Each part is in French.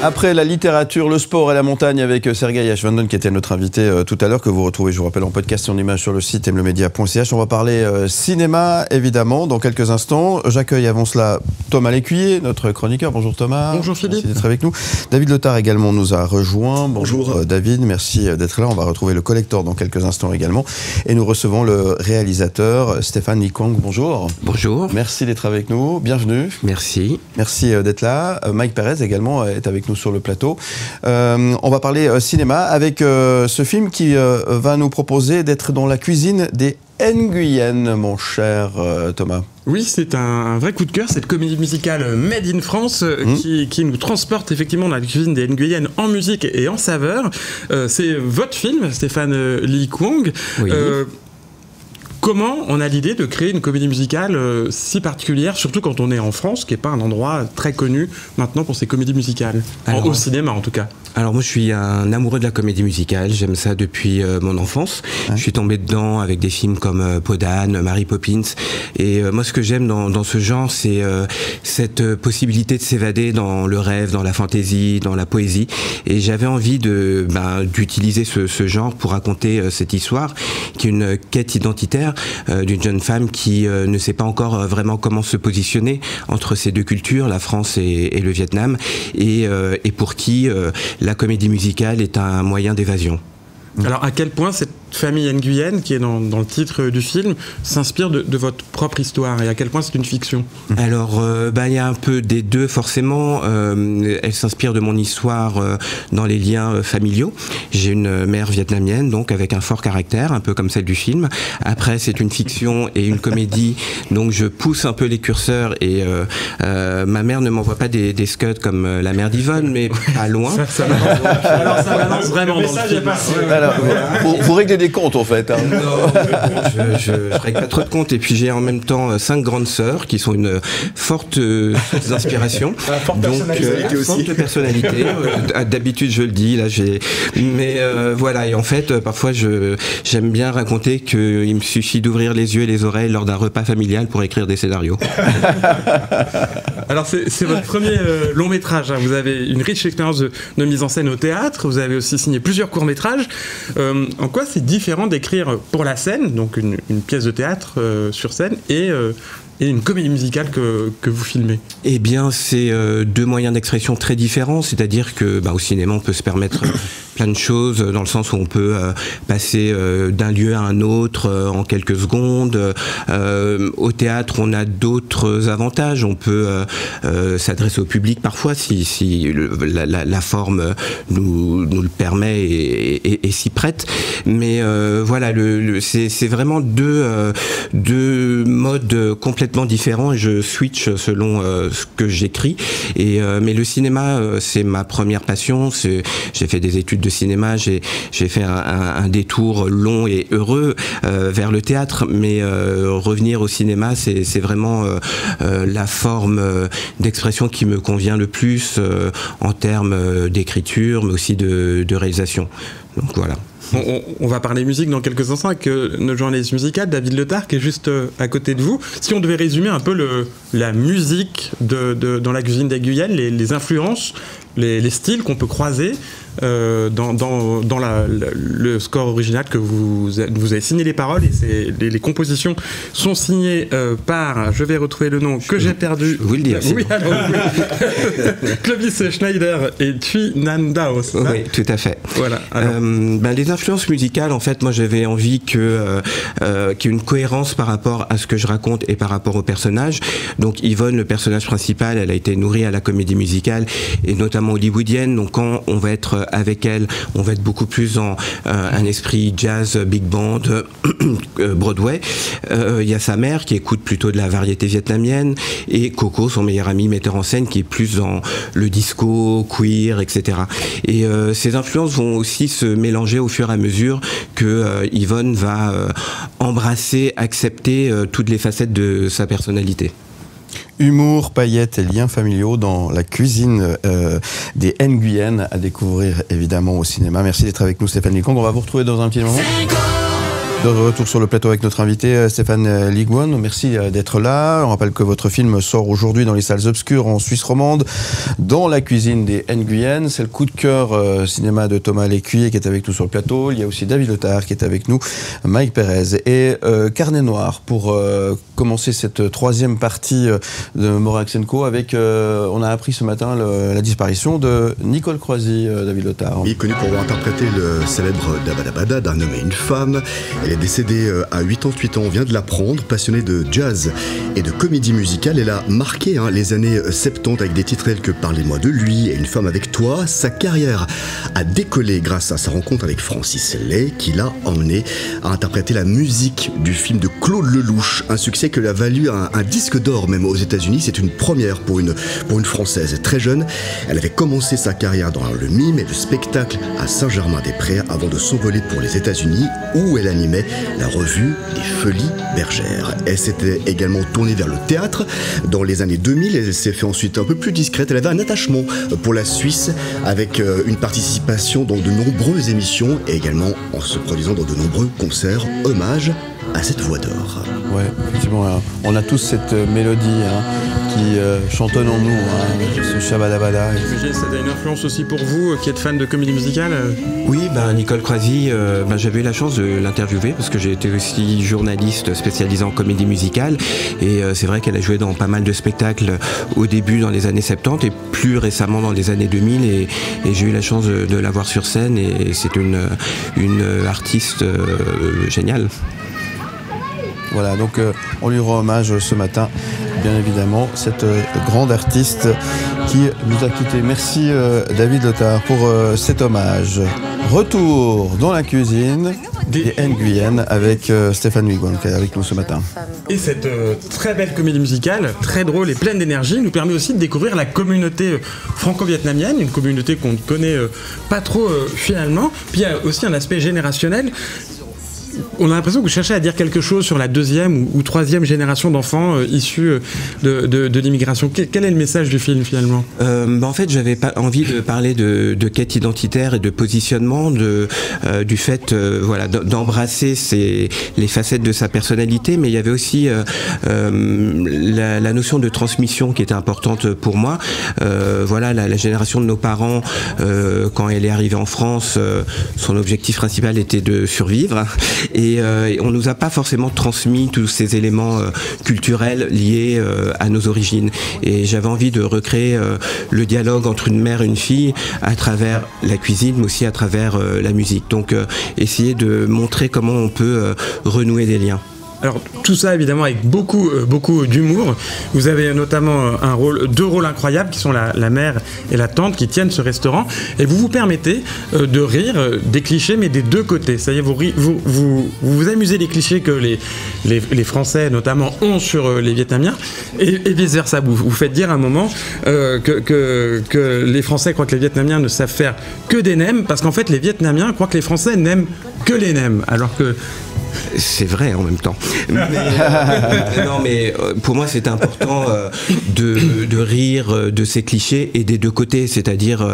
Après la littérature, le sport et la montagne avec Sergueï Ashvandon qui était notre invité tout à l'heure, que vous retrouvez, je vous rappelle, en podcast et en image sur le site mlemedia.ch. On va parler cinéma, évidemment, dans quelques instants. J'accueille avant cela Thomas Lécuyer, notre chroniqueur. Bonjour Thomas. Bonjour Philippe. Merci d'être avec nous. David Letard également nous a rejoint. Bonjour David, merci d'être là. On va retrouver le collector dans quelques instants également. Et nous recevons le réalisateur Stéphane Lee Kwang. Bonjour. Bonjour. Merci d'être avec nous. Bienvenue. Merci. Merci d'être là. Mike Perez également est avec nous sur le plateau. On va parler cinéma avec ce film qui va nous proposer d'être dans la cuisine des Nguyen, mon cher Thomas. Oui, c'est un vrai coup de cœur, cette comédie musicale Made in France qui nous transporte effectivement dans la cuisine des Nguyen en musique et en saveur. C'est votre film, Stéphane Lee Kwang. Oui. Comment on a l'idée de créer une comédie musicale si particulière, surtout quand on est en France, qui n'est pas un endroit très connu maintenant pour ses comédies musicales, au cinéma en tout cas? Alors moi je suis un amoureux de la comédie musicale, j'aime ça depuis mon enfance. Je suis tombé dedans avec des films comme Peau d'âne, Mary Poppins. Et moi ce que j'aime dans ce genre, c'est cette possibilité de s'évader dans le rêve, dans la fantaisie, dans la poésie. Et j'avais envie d'utiliser ce genre pour raconter cette histoire, qui est une quête identitaire d'une jeune femme qui ne sait pas encore vraiment comment se positionner entre ces deux cultures, la France et le Vietnam, et pour qui la comédie musicale est un moyen d'évasion. Alors à quel point cette famille Nguyen, qui est dans le titre du film, s'inspire de votre propre histoire, et à quel point c'est une fiction? Alors il y a un peu des deux forcément. Elle s'inspire de mon histoire dans les liens familiaux. J'ai une mère vietnamienne, donc avec un fort caractère, un peu comme celle du film. Après c'est une fiction et une comédie, donc je pousse un peu les curseurs, et ma mère ne m'envoie pas des scuds comme la mère d'Yvonne, mais pas loin. Alors ça balance vraiment dans le film. Alors, vous réglez des comptes en fait. Hein. Non, je règle pas trop de comptes, et puis j'ai en même temps 5 grandes sœurs qui sont une forte inspiration. Forte personnalité aussi. Forte personnalité. D'habitude je le dis, là mais voilà, et en fait parfois j'aime bien raconter qu'il me suffit d'ouvrir les yeux et les oreilles lors d'un repas familial pour écrire des scénarios. Alors c'est votre premier long métrage, hein. Vous avez une riche expérience de mise en scène au théâtre, vous avez aussi signé plusieurs courts-métrages. En quoi c'est différent d'écrire pour la scène, donc une pièce de théâtre sur scène, et une comédie musicale que vous filmez? Eh bien, c'est deux moyens d'expression très différents, c'est-à-dire que au cinéma, on peut se permettre plein de choses, dans le sens où on peut passer d'un lieu à un autre en quelques secondes. Au théâtre, on a d'autres avantages. On peut s'adresser au public parfois, si la forme nous le permet et s'y prête. Mais voilà, c'est vraiment deux modes complètement différents, et je switch selon ce que j'écris. Mais le cinéma, c'est ma première passion. J'ai fait des études de cinéma, j'ai fait un détour long et heureux vers le théâtre, mais revenir au cinéma, c'est vraiment la forme d'expression qui me convient le plus en termes d'écriture, mais aussi de réalisation. Donc voilà. On va parler musique dans quelques instants avec notre journaliste musical, David Letard, qui est juste à côté de vous. Si on devait résumer un peu la musique dans la cuisine des Nguyen, les influences, les styles qu'on peut croiser dans le score original que vous avez signé les paroles, et les compositions sont signées par, je vais retrouver le nom que j'ai perdu. Vous le dire. Oui, alors, Clovis Schneider et Thuy Nam Dao. Oui, tout à fait. Voilà. Les influences musicales, en fait, moi j'avais envie qu'il y ait une cohérence par rapport à ce que je raconte et par rapport au personnage. Donc Yvonne, le personnage principal, elle a été nourrie à la comédie musicale, et notamment hollywoodienne. Donc quand on va être avec elle, on va être beaucoup plus dans un esprit jazz, big band, Broadway. Il y a sa mère qui écoute plutôt de la variété vietnamienne, et Coco, son meilleur ami metteur en scène, qui est plus dans le disco, queer, etc. Et ces influences vont aussi se mélanger au fur et à mesure que Yvonne va embrasser, accepter toutes les facettes de sa personnalité. Humour, paillettes et liens familiaux dans la cuisine des Nguyen, à découvrir évidemment au cinéma. Merci d'être avec nous, Stéphane Lee Kwang. On va vous retrouver dans un petit moment. De retour sur le plateau avec notre invité Stéphane Ligouan. Merci d'être là. On rappelle que votre film sort aujourd'hui dans les salles obscures en Suisse romande, dans la cuisine des Nguyen. C'est le coup de cœur cinéma de Thomas Lécuyer qui est avec nous sur le plateau. Il y a aussi David Letard qui est avec nous, Mike Pérez et Carnet Noir pour commencer cette troisième partie de Moraxenko avec, on a appris ce matin la disparition de Nicole Croisy, David Letard. Oui, connue pour avoir interprété le célèbre Dabadabada d'un homme et une femme. Elle est décédée à 88 ans, on vient de l'apprendre. Passionnée de jazz et de comédie musicale, elle a marqué les années 70 avec des titres tels que Parlez-moi de lui et Une femme avec toi. Sa carrière a décollé grâce à sa rencontre avec Francis Lay, qui l'a emmené à interpréter la musique du film de Claude Lelouch. Un succès que lui a valu un disque d'or même aux États-Unis. C'est une première pour une Française. Très jeune, elle avait commencé sa carrière dans le mime et le spectacle à Saint-Germain-des-Prés avant de s'envoler pour les États-Unis où elle animait la revue des Folies Bergères. Elle s'était également tournée vers le théâtre dans les années 2000. Elle s'est fait ensuite un peu plus discrète. Elle avait un attachement pour la Suisse avec une participation dans de nombreuses émissions et également en se produisant dans de nombreux concerts. Hommage à cette voix d'or. Ouais, effectivement, on a tous cette mélodie qui chantonne en nous, ce Shabadabada. C'était une influence aussi pour vous qui êtes fan de comédie musicale? Oui, Nicole Croisy, j'avais eu la chance de l'interviewer parce que j'ai été aussi journaliste spécialisé en comédie musicale et c'est vrai qu'elle a joué dans pas mal de spectacles au début dans les années 70 et plus récemment dans les années 2000 et j'ai eu la chance de la voir sur scène et c'est une artiste géniale. Voilà, donc on lui rend hommage ce matin, bien évidemment, cette grande artiste qui nous a quittés. Merci David Letard pour cet hommage. Retour dans la cuisine des Nguyen avec Stéphane Ligouan qui est avec nous ce matin. Et cette très belle comédie musicale, très drôle et pleine d'énergie, nous permet aussi de découvrir la communauté franco-vietnamienne, une communauté qu'on ne connaît pas trop finalement. Puis il y a aussi un aspect générationnel. On a l'impression que vous cherchez à dire quelque chose sur la deuxième ou troisième génération d'enfants issus de l'immigration. Quel est le message du film finalement ? En fait, j'avais pas envie de parler de quête identitaire et de positionnement, du fait d'embrasser les facettes de sa personnalité, mais il y avait aussi la notion de transmission qui était importante pour moi. La génération de nos parents, quand elle est arrivée en France, son objectif principal était de survivre. Et on nous a pas forcément transmis tous ces éléments culturels liés à nos origines. Et j'avais envie de recréer le dialogue entre une mère et une fille à travers la cuisine, mais aussi à travers la musique. Donc essayer de montrer comment on peut renouer des liens. Alors tout ça évidemment avec beaucoup d'humour. Vous avez notamment deux rôles incroyables qui sont la mère et la tante qui tiennent ce restaurant et vous vous permettez de rire des clichés mais des deux côtés. Ça y est, vous amusez des clichés que les Français notamment ont sur les Vietnamiens et vice versa. Vous faites dire à un moment que les Français croient que les Vietnamiens ne savent faire que des nems parce qu'en fait les Vietnamiens croient que les Français n'aiment que les nems alors que c'est vrai en même temps. Mais pour moi c'est important de rire de ces clichés et des deux côtés. C'est-à-dire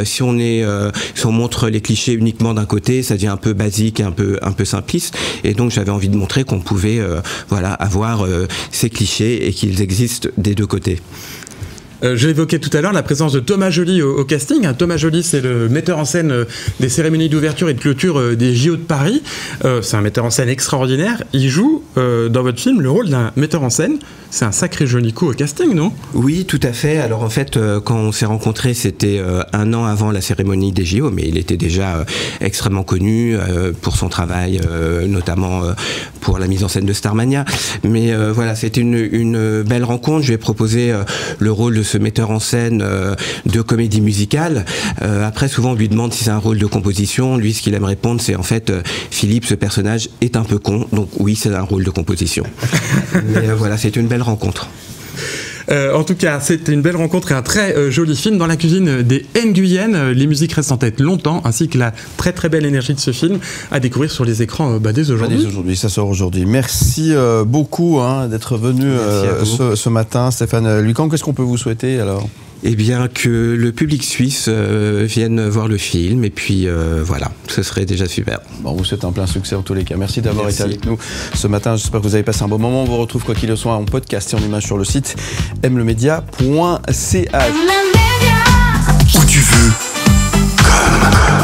si on montre les clichés uniquement d'un côté, ça devient un peu basique et un peu simpliste. Et donc j'avais envie de montrer qu'on pouvait avoir ces clichés et qu'ils existent des deux côtés. Je l'évoquais tout à l'heure, la présence de Thomas Joly au casting. Thomas Joly, c'est le metteur en scène des cérémonies d'ouverture et de clôture des JO de Paris. C'est un metteur en scène extraordinaire. Il joue dans votre film le rôle d'un metteur en scène. C'est un sacré joli coup au casting, non ? Oui, tout à fait. Alors en fait, quand on s'est rencontrés, c'était un an avant la cérémonie des JO, mais il était déjà extrêmement connu pour son travail, notamment pour la mise en scène de Starmania. Mais c'était une belle rencontre. Je lui ai proposé le rôle de ce metteur en scène de comédie musicale. Après, souvent, on lui demande si c'est un rôle de composition. Lui, ce qu'il aime répondre, c'est en fait, Philippe, ce personnage est un peu con, donc oui, c'est un rôle de composition. Mais c'est une belle rencontre. En tout cas, c'était une belle rencontre et un très joli film dans la cuisine des Nguyen. Les musiques restent en tête longtemps, ainsi que la très très belle énergie de ce film à découvrir sur les écrans dès aujourd'hui. Ça sort aujourd'hui. Merci beaucoup d'être venu ce matin, Stéphane Ligouan. Qu'est-ce qu'on peut vous souhaiter alors ? Eh bien, que le public suisse vienne voir le film, et puis voilà, ce serait déjà super. Bon, vous souhaitez un plein succès en tous les cas. Merci d'avoir été avec nous ce matin. J'espère que vous avez passé un bon moment. On vous retrouve quoi qu'il en soit en podcast et en image sur le site mlemedia.ch. Où tu veux, comme